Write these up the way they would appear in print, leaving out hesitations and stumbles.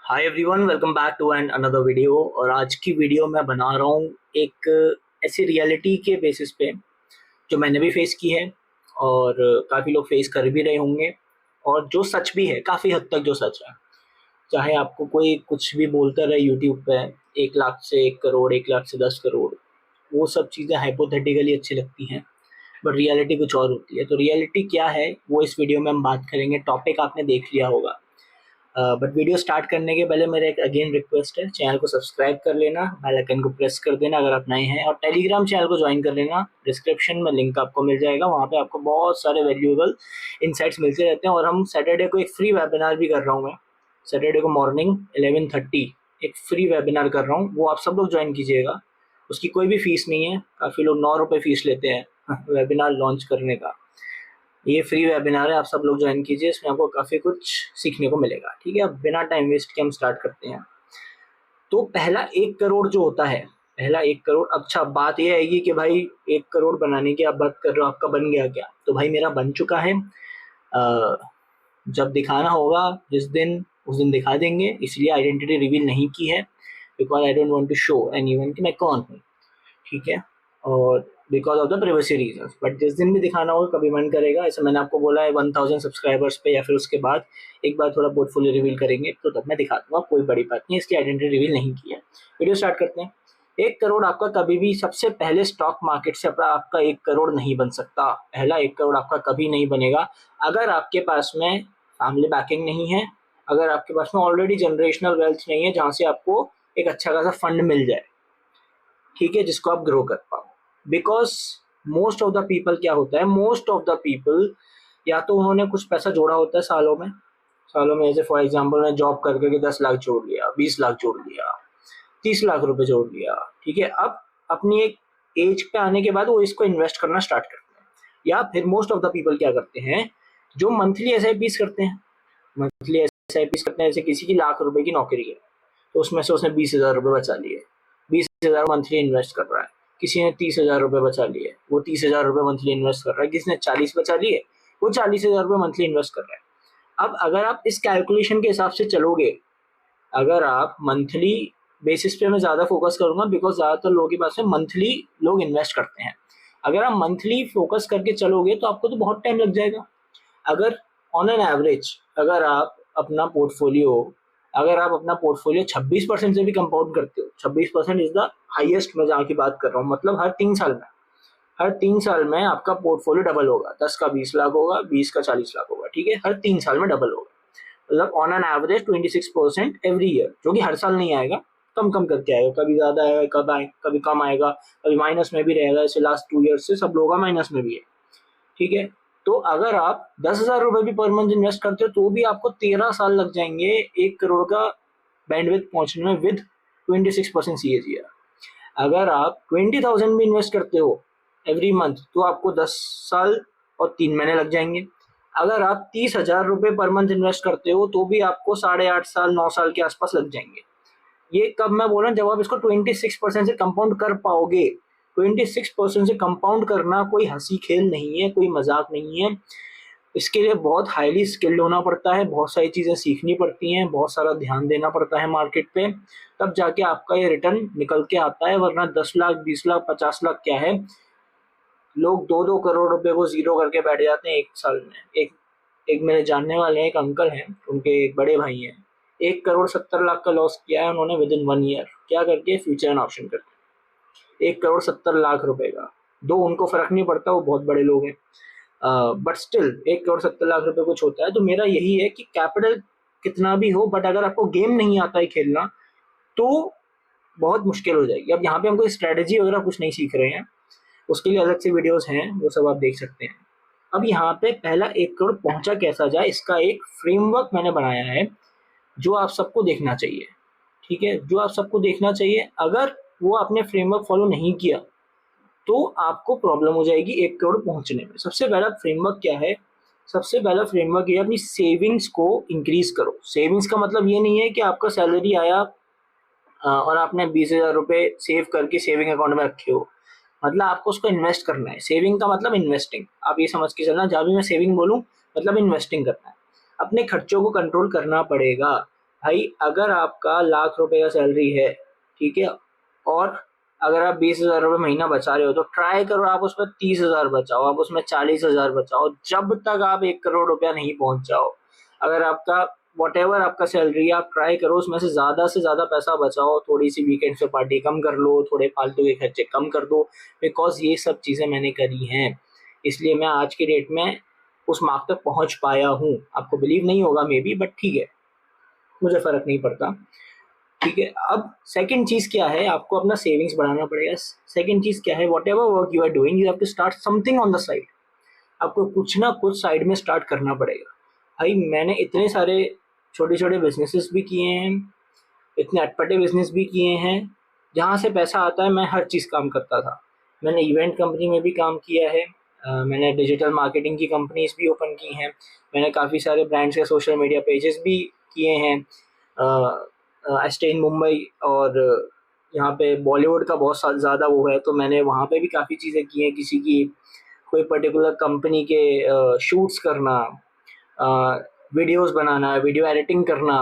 Hi everyone, welcome back to and another video. और आज की वीडियो मैं बना रहा हूँ एक ऐसी रियलिटी के बेसिस पे जो मैंने भी फेस की है और काफ़ी लोग फेस कर भी रहे होंगे, और जो सच भी है, काफ़ी हद तक जो सच है। चाहे आपको कोई कुछ भी बोलता रहे यूट्यूब पे, 1 लाख से 1 करोड़, 1 लाख से 10 करोड़, वो सब चीज़ें हाइपोथेटिकली अच्छी लगती हैं, बट रियलिटी कुछ और होती है। तो रियलिटी क्या है वो इस वीडियो में हम बात करेंगे। टॉपिक आपने देख लिया होगा, बट वीडियो स्टार्ट करने के पहले मेरा एक अगेन रिक्वेस्ट है, चैनल को सब्सक्राइब कर लेना, बेल आइकन को प्रेस कर देना अगर आप नए हैं, और टेलीग्राम चैनल को ज्वाइन कर लेना। डिस्क्रिप्शन में लिंक आपको मिल जाएगा, वहाँ पे आपको बहुत सारे वैल्यूएबल इनसाइट्स मिलते रहते हैं। और हम सैटरडे को एक फ्री वेबिनार भी कर रहा हूँ मैं, सैटरडे को मॉर्निंग 11:30 एक फ्री वेबिनार कर रहा हूँ, वो आप सब लोग ज्वाइन कीजिएगा। उसकी कोई भी फीस नहीं है, काफ़ी लोग 9 रुपये फीस लेते हैं वेबिनार लॉन्च करने का। ये फ्री वेबिनार है, आप सब लोग ज्वाइन कीजिए, इसमें आपको काफ़ी कुछ सीखने को मिलेगा। ठीक है, अब बिना टाइम वेस्ट के हम स्टार्ट करते हैं। तो पहला 1 करोड़ जो होता है, पहला 1 करोड़, अच्छा बात ये आएगी कि भाई 1 करोड़ बनाने की आप बात कर रहे हो, आपका बन गया क्या? तो भाई मेरा बन चुका है। जब दिखाना होगा जिस दिन, उस दिन दिखा देंगे, इसलिए आइडेंटिटी रिवील नहीं की है, because I don't want to show anyone कि मैं कौन हूँ। ठीक है, और because of the privacy reason. But जिस दिन भी दिखाना होगा, कभी मन करेगा, ऐसा मैंने आपको बोला है 1000 सब्सक्राइबर्स पे या फिर उसके बाद एक बार थोड़ा पोर्टफोलियो रिवील करेंगे, तो तब मैं दिखा दूंगा, कोई बड़ी बात नहीं, इसकी आइडेंटिटी रिवील नहीं की है। वीडियो स्टार्ट करते हैं। 1 करोड़ आपका कभी भी, सबसे पहले स्टॉक मार्केट से अपना आपका 1 करोड़ नहीं बन सकता। पहला 1 करोड़ आपका कभी नहीं बनेगा अगर आपके पास में फैमिली बैकिंग नहीं है, अगर आपके पास में ऑलरेडी जनरेशनल वेल्थ नहीं है जहाँ से आपको एक अच्छा खासा फंड मिल जाए, ठीक है, जिसको आप ग्रो कर पाओ। Because most of the people, क्या होता है, मोस्ट ऑफ द पीपल या तो उन्होंने कुछ पैसा जोड़ा होता है सालों में जैसे फॉर एग्जांपल मैं जॉब करके 10 लाख जोड़ लिया, 20 लाख जोड़ लिया, 30 लाख रुपए जोड़ लिया। ठीक है, अब अपनी एक एज पे आने के बाद वो इसको इन्वेस्ट करना स्टार्ट करते हैं। या फिर मोस्ट ऑफ द पीपल क्या करते हैं, जो मंथली एस आई पीज करते हैं, मंथली एस आई पीज करते हैं। जैसे किसी की लाख रुपए की नौकरी है, तो उसमें से उसने 20,000 रुपये बचा लिए, 20,000 मंथली इन्वेस्ट कर रहा है। किसी ने 30,000 रुपये बचा लिए, वो 30,000 रुपये मंथली इन्वेस्ट कर रहा है। किसी ने 40 बचा लिए, वो 40,000 रुपये मंथली इन्वेस्ट कर रहा है। अब अगर आप इस कैलकुलेशन के हिसाब से चलोगे, अगर आप मंथली बेसिस पे, मैं ज़्यादा फोकस करूंगा बिकॉज ज़्यादातर लोगों के पास में मंथली लोग इन्वेस्ट करते हैं। अगर आप मंथली फोकस करके चलोगे तो आपको तो बहुत टाइम लग जाएगा। अगर ऑन एन एवरेज, अगर आप अपना पोर्टफोलियो 26% से भी कंपाउंड करते हो, 26% इज द हाईएस्ट, मैं जहाँ की बात कर रहा हूँ, मतलब हर 3 साल में आपका पोर्टफोलियो डबल होगा। 10 का 20 लाख होगा, 20 का 40 लाख होगा। ठीक है, हर 3 साल में डबल होगा, मतलब on an average 26% every year, जो कि हर साल नहीं आएगा, कम कम करके आएगा, कभी ज्यादा आएगा, कभी कम आएगा, कभी माइनस में भी रहेगा। जैसे लास्ट 2 ईयर से सब लोगों का माइनस में भी है। ठीक है, तो अगर आप 10,000 रुपए भी पर मंथ इन्वेस्ट करते हो तो भी आपको 13 साल लग जाएंगे 1 करोड़ का बैंडविड्थ पहुंचने में, विद 26% CAGR। अगर आप 20,000 भी इन्वेस्ट करते हो एवरी मंथ, तो आपको 10 साल और 3 महीने लग जाएंगे। अगर आप 30,000 रुपये पर मंथ इन्वेस्ट करते हो तो भी आपको 8.5 साल, 9 साल के आसपास लग जाएंगे। ये कब मैं बोल रहा हूँ, जब आप इसको 26% से कंपाउंड कर पाओगे। 26% से कंपाउंड करना कोई हंसी खेल नहीं है, कोई मजाक नहीं है। इसके लिए बहुत हाईली स्किल्ड होना पड़ता है, बहुत सारी चीज़ें सीखनी पड़ती हैं, बहुत सारा ध्यान देना पड़ता है मार्केट पे, तब जाके आपका ये रिटर्न निकल के आता है। वरना 10 लाख, 20 लाख, 50 लाख क्या है, लोग 2-2 करोड़ रुपए को जीरो करके बैठ जाते हैं 1 साल में। एक एक मेरे जानने वाले हैं, एक अंकल हैं, उनके एक बड़े भाई हैं, 1 करोड़ 70 लाख का लॉस किया है उन्होंने विद इन 1 ईयर। क्या करके? फ्यूचर एंड ऑप्शन करके। 1 करोड़ 70 लाख रुपए का, दो उनको फर्क नहीं पड़ता, वो बहुत बड़े लोग हैं, बट स्टिल 1 करोड़ 70 लाख रुपए कुछ होता है। तो मेरा यही है कि कैपिटल कितना भी हो, बट अगर आपको गेम नहीं आता है खेलना, तो बहुत मुश्किल हो जाएगी। अब यहाँ पे हम कोई स्ट्रेटेजी वगैरह कुछ नहीं सीख रहे हैं, उसके लिए अलग से वीडियोस हैं, वो सब आप देख सकते हैं। अब यहाँ पे पहला 1 करोड़ पहुंचा कैसा जाए, इसका एक फ्रेमवर्क मैंने बनाया है, जो आप सबको देखना चाहिए। ठीक है, जो आप सबको देखना चाहिए। अगर वो आपने फ्रेमवर्क फॉलो नहीं किया तो आपको प्रॉब्लम हो जाएगी 1 करोड़ पहुंचने में। सबसे पहला फ्रेमवर्क क्या है? सबसे पहला फ्रेमवर्क ये, अपनी सेविंग्स को इंक्रीज करो। सेविंग्स का मतलब ये नहीं है कि आपका सैलरी आया और आपने 20,000 रुपये सेव करके सेविंग अकाउंट में रखे हो, मतलब आपको उसको इन्वेस्ट करना है। सेविंग का मतलब इन्वेस्टिंग, आप ये समझ के चलना, जब भी मैं सेविंग बोलूँ मतलब इन्वेस्टिंग करना है। अपने खर्चों को कंट्रोल करना पड़ेगा। भाई अगर आपका लाख रुपए का सैलरी है, ठीक है, और अगर आप 20,000 रुपये महीना बचा रहे हो तो ट्राई करो आप उसमें 30,000 बचाओ, आप उसमें 40,000 बचाओ, जब तक आप 1 करोड़ रुपया नहीं पहुंच जाओ। अगर आपका वॉट एवर आपका सैलरी है, आप ट्राई करो उसमें से ज़्यादा पैसा बचाओ, थोड़ी सी वीकेंड पे पार्टी कम कर लो, थोड़े फालतू के खर्चे कम कर दो, बिकॉज ये सब चीज़ें मैंने करी हैं, इसलिए मैं आज के डेट में उस मार्क तक पहुंच पाया हूँ। आपको बिलीव नहीं होगा मे बी, बट ठीक है, मुझे फ़र्क नहीं पड़ता। ठीक है, अब सेकंड चीज़ क्या है, आपको अपना सेविंग्स बढ़ाना पड़ेगा। सेकंड चीज़ क्या है, whatever work you are doing, you have to start something on the side. आपको कुछ ना कुछ साइड में स्टार्ट करना पड़ेगा। भाई मैंने इतने सारे छोटे छोटे बिजनेसेस भी किए हैं, इतने अटपटे बिजनेस भी किए हैं, जहाँ से पैसा आता है मैं हर चीज़ काम करता था। मैंने इवेंट कंपनी में भी काम किया है, मैंने डिजिटल मार्केटिंग की कंपनीज भी ओपन की हैं, मैंने काफ़ी सारे ब्रांड्स के सोशल मीडिया पेजेस भी किए हैं। आई स्टे इन मुंबई, और यहाँ पे बॉलीवुड का बहुत ज़्यादा वो है, तो मैंने वहाँ पे भी काफ़ी चीज़ें की हैं। किसी की कोई पर्टिकुलर कंपनी के शूट्स करना, वीडियोस बनाना, वीडियो एडिटिंग करना,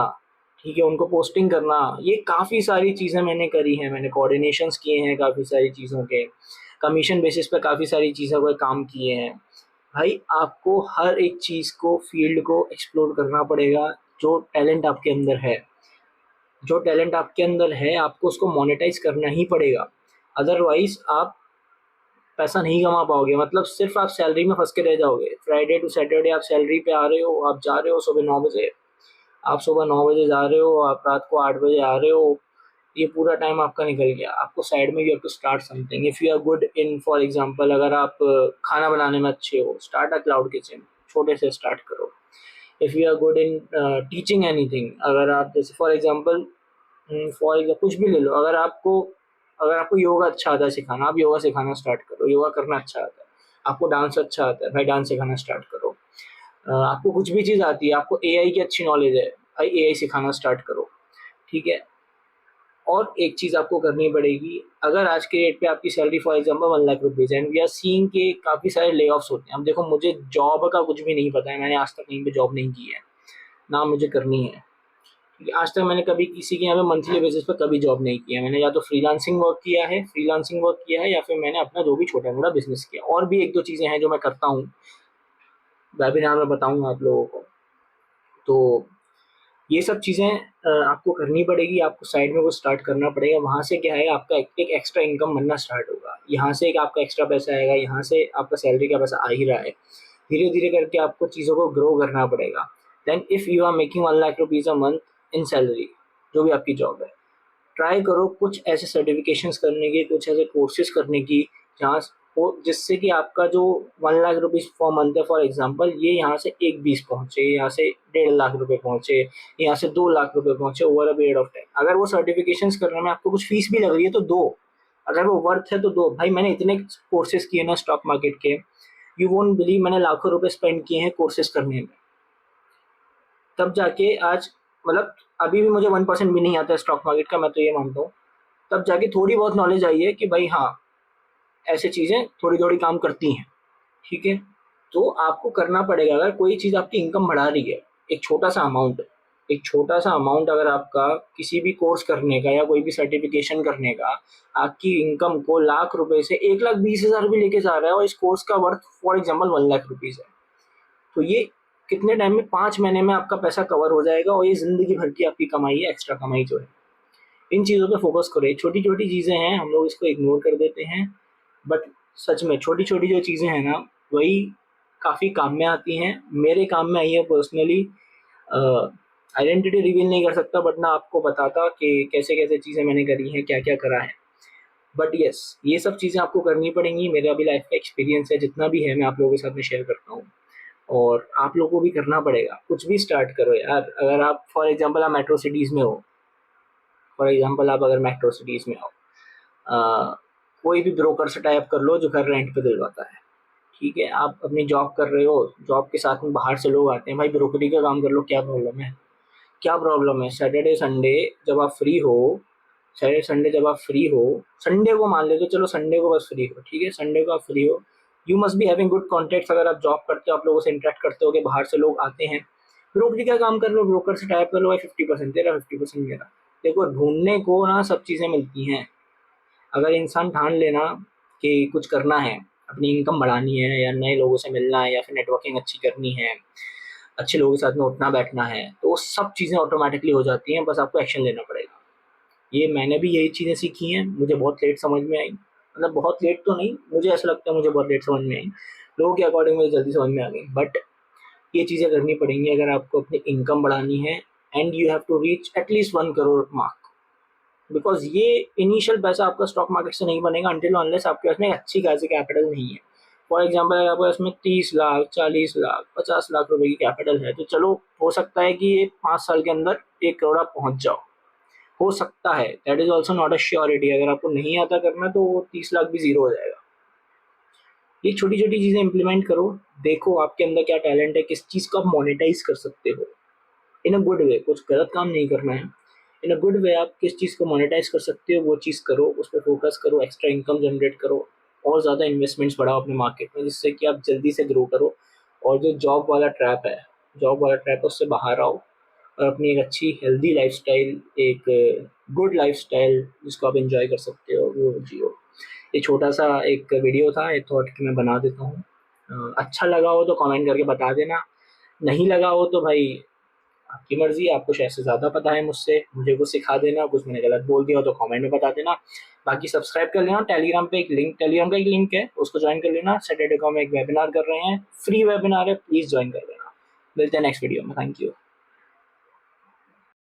ठीक है, उनको पोस्टिंग करना, ये काफ़ी सारी चीज़ें मैंने करी हैं। मैंने कोऑर्डिनेशंस किए हैं काफ़ी सारी चीज़ों के, कमीशन बेसिस पे काफ़ी सारी चीज़ों पे काम किए हैं। भाई आपको हर एक चीज़ को, फील्ड को एक्सप्लोर करना पड़ेगा। जो टैलेंट आपके अंदर है, जो टैलेंट आपके अंदर है, आपको उसको मोनेटाइज करना ही पड़ेगा, अदरवाइज आप पैसा नहीं कमा पाओगे। मतलब सिर्फ आप सैलरी में फंस के रह जाओगे। फ्राइडे टू सैटरडे आप सैलरी पे आ रहे हो, आप जा रहे हो सुबह 9 बजे, आप सुबह 9 बजे जा रहे हो, आप रात को 8 बजे आ रहे हो, ये पूरा टाइम आपका निकल गया। आपको साइड में you have to start something. If you are good in, for example, अगर आप खाना बनाने में अच्छे हो, स्टार्ट अ क्लाउड किचन, छोटे से स्टार्ट करो। If you are good in teaching anything, अगर आप जैसे फॉर एग्जाम्पल कुछ भी ले लो, अगर आपको योगा अच्छा आता है सिखाना, आप योगा सिखाना स्टार्ट करो, योगा करना अच्छा आता है। आपको डांस अच्छा आता है, भाई डांस सिखाना स्टार्ट करो। आपको कुछ भी चीज़ आती है, आपको एआई की अच्छी नॉलेज है, भाई एआई सिखाना स्टार्ट करो। ठीक है, और एक चीज़ आपको करनी पड़ेगी। अगर आज के डेट पे आपकी salary for example 1 lakh rupees and we are seeing के काफ़ी सारे ले ऑफ्स होते हैं। अब देखो, मुझे जॉब का कुछ भी नहीं पता है, मैंने आज तक कहीं पे जॉब नहीं की है, ना मुझे करनी है। ठीक है, आज तक मैंने कभी किसी के यहाँ पे मंथली बेसिस पे कभी जॉब नहीं किया। मैंने या तो फ्रीलांसिंग वर्क किया है, या फिर मैंने अपना जो भी छोटा मोटा बिजनेस किया। और भी एक दो चीज़ें हैं जो मैं करता हूँ, वेबिनार में बताऊंगा आप लोगों को। तो ये सब चीज़ें आपको करनी पड़ेगी, आपको साइड में कुछ स्टार्ट करना पड़ेगा। वहाँ से क्या है, आपका एक एक्स्ट्रा इनकम बनना स्टार्ट होगा। यहाँ से एक आपका एक्स्ट्रा पैसा आएगा, यहाँ से आपका सैलरी का पैसा आ ही रहा है। धीरे धीरे करके आपको चीज़ों को ग्रो करना पड़ेगा। Then if you are making 1 lakh rupees a month in salary, जो भी आपकी जॉब है, ट्राई करो कुछ ऐसे सर्टिफिकेशंस करने की, कुछ ऐसे कोर्सेज करने की, जहाँ हो जिससे कि आपका जो 1 लाख रुपीज़ फॉर मंथ है, फॉर एग्जांपल, ये यहाँ से 1,20 पहुँचे, यहाँ से 1.5 लाख रुपए पहुँचे, यहाँ से 2 लाख रुपए पहुँचे over a period of time. अगर वो सर्टिफिकेशंस करने में आपको कुछ फीस भी लग रही है तो दो, अगर वो वर्थ है तो दो। भाई मैंने इतने कोर्सेज किए ना स्टॉक मार्केट के, यू वोंट बिलीव, मैंने लाखों रुपए स्पेंड किए हैं कोर्सेज करने में, तब जाके आज, मतलब अभी भी मुझे 1% भी नहीं आता है स्टॉक मार्केट का, मैं तो ये मानता हूँ। तब जाके थोड़ी बहुत नॉलेज आई है कि भाई हाँ, ऐसे चीज़ें थोड़ी थोड़ी काम करती हैं। ठीक है, तो आपको करना पड़ेगा। अगर कोई चीज़ आपकी इनकम बढ़ा रही है, एक छोटा सा अमाउंट, अगर आपका किसी भी कोर्स करने का या कोई भी सर्टिफिकेशन करने का आपकी इनकम को लाख रुपए से 1,20,000 भी लेके जा रहा है, और इस कोर्स का worth for example 1 lakh rupees है, तो ये कितने टाइम में, 5 महीने में आपका पैसा कवर हो जाएगा, और ये ज़िंदगी भर की आपकी कमाई है, एक्स्ट्रा कमाई जो है। इन चीज़ों पे फोकस करो। ये छोटी छोटी चीज़ें हैं, हम लोग इसको इग्नोर कर देते हैं, बट सच में छोटी छोटी जो चीज़ें हैं ना, वही काफ़ी काम में आती हैं। मेरे काम में आई है पर्सनली। आइडेंटिटी रिवील नहीं कर सकता, बट ना आपको बताता कि कैसे कैसे चीज़ें मैंने करी हैं, क्या क्या करा है। बट यस, ये सब चीज़ें आपको करनी पड़ेंगी। मेरा अभी लाइफ का एक्सपीरियंस है, जितना भी है मैं आप लोगों के साथ में शेयर करता हूँ, और आप लोगों को भी करना पड़ेगा। कुछ भी स्टार्ट करो यार। अगर आप फॉर एग्जांपल आप मेट्रो सिटीज़ में हो, फॉर एग्जांपल आप अगर मेट्रो सिटीज़ में हो, अ, कोई भी ब्रोकर से टाइप कर लो जो घर रेंट पे दिलवाता है। ठीक है, आप अपनी जॉब कर रहे हो, जॉब के साथ में बाहर से लोग आते हैं, भाई ब्रोकरी का काम कर लो, क्या प्रॉब्लम है? क्या प्रॉब्लम है? सैटरडे संडे जब आप फ्री हो, सैटरडे संडे जब आप फ्री हो, संडे को मान लेते, चलो संडे को बस फ्री हो, ठीक है, संडे को आप फ्री हो, you must be having good contacts. अगर आप जॉब करते हो, आप लोगों से इंटरेक्ट करते हो कि बाहर से लोग आते हैं, ब्रोकर क्या काम कर लो, ब्रोकर से टाइप कर लो, 50% तेरा 50% मेरा। देखो ढूंढने को ना सब चीज़ें मिलती हैं। अगर इंसान ठान लेना कि कुछ करना है, अपनी इनकम बढ़ानी है या नए लोगों से मिलना है या फिर नेटवर्किंग अच्छी करनी है, अच्छे लोगों के साथ में उठना बैठना है, तो वो सब चीज़ें ऑटोमेटिकली हो जाती हैं, बस आपको एक्शन लेना पड़ेगा। ये मैंने भी यही चीज़ें सीखी हैं, मुझे बहुत लेट समझ में आई, मतलब बहुत लेट तो नहीं, मुझे ऐसा लगता है मुझे बहुत लेट समझ में आई, लोगों के अकॉर्डिंग मुझे जल्दी समझ में आ गई। बट ये चीज़ें करनी पड़ेंगी अगर आपको अपनी इनकम बढ़ानी है, and you have to reach at least 1 crore mark. Because ये इनिशियल पैसा आपका स्टॉक मार्केट से नहीं बनेगा अनटिल अनलेस आपके पास में अच्छी खासी कैपिटल नहीं है। फॉर एग्जाम्पल अगर आपके पास में 30 लाख, 40 लाख, 50 लाख रुपए की कैपिटल है, तो चलो हो सकता है कि ये 5 साल के अंदर 1 करोड़ आप पहुंच जाओ, हो सकता है। That is also not a surety. अगर आपको नहीं आता करना तो वो 30 लाख भी जीरो हो जाएगा। ये छोटी छोटी चीजें इंप्लीमेंट करो, देखो आपके अंदर क्या टैलेंट है, किस चीज को आप मोनेटाइज कर सकते हो इन अ गुड वे। कुछ गलत काम नहीं करना है, इन अ गुड वे आप किस चीज़ को मोनेटाइज कर सकते हो वो चीज़ करो, उस पर फोकस करो, एक्स्ट्रा इनकम जनरेट करो, और ज़्यादा इन्वेस्टमेंट्स बढ़ाओ अपने मार्केट में, जिससे कि आप जल्दी से ग्रो करो। और जो जॉब वाला ट्रैप है, जॉब वाला ट्रैप है, उससे बाहर आओ और अपनी एक अच्छी हेल्दी लाइफस्टाइल, एक गुड लाइफस्टाइल जिसको आप एंजॉय कर सकते हो वो जियो। ये छोटा सा एक वीडियो था, एक थॉट कि मैं बना देता हूँ। अच्छा लगा हो तो कमेंट करके बता देना, नहीं लगा हो तो भाई आपकी मर्जी, आपको शायद से ज़्यादा पता है मुझसे, मुझे कुछ सिखा देना, कुछ मैंने गलत बोल दिया हो तो कमेंट में बता देना। बाकी सब्सक्राइब कर लेना, टेलीग्राम का एक लिंक है, उसको ज्वाइन कर लेना। सैटरडे को हम एक वेबिनार कर रहे हैं, फ्री वेबिनार है, प्लीज़ ज्वाइन कर लेना। मिलते हैं नेक्स्ट वीडियो में, थैंक यू।